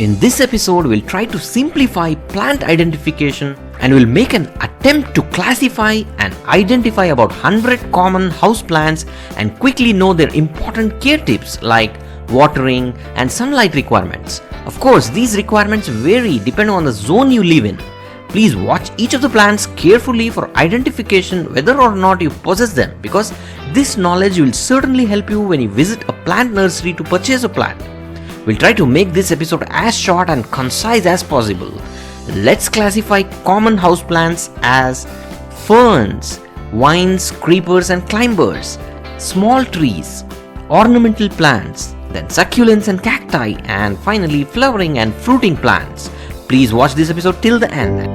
In this episode, we'll try to simplify plant identification and we'll make an attempt to classify and identify about 100 common houseplants and quickly know their important care tips like watering and sunlight requirements. Of course, these requirements vary depending on the zone you live in. Please watch each of the plants carefully for identification whether or not you possess them, because this knowledge will certainly help you when you visit a plant nursery to purchase a plant. We'll try to make this episode as short and concise as possible. Let's classify common houseplants as ferns, vines, creepers and climbers, small trees, ornamental plants, then succulents and cacti, and finally flowering and fruiting plants. Please watch this episode till the end.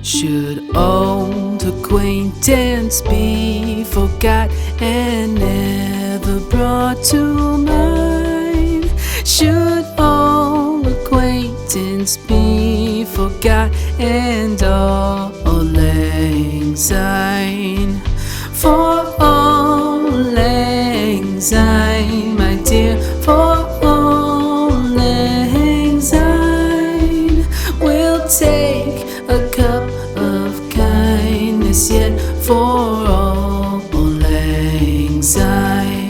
Should old acquaintance be forgot and never brought to mind? Should old acquaintance be forgot and all lang syne? For all lang syne, my dear, for all lang syne, we'll take a cup of kindness yet for all lang syne.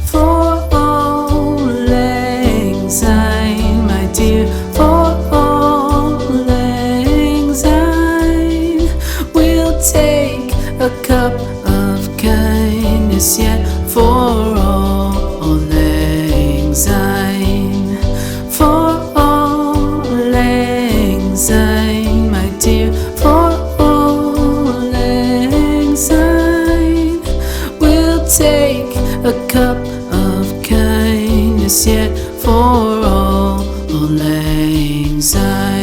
For all lang syne, my dear, for all lang syne, we'll take a cup of kindness yet for all lang syne. For all lang syne, my dear, for all lang syne, we'll take a cup of kindness yet for all lang syne.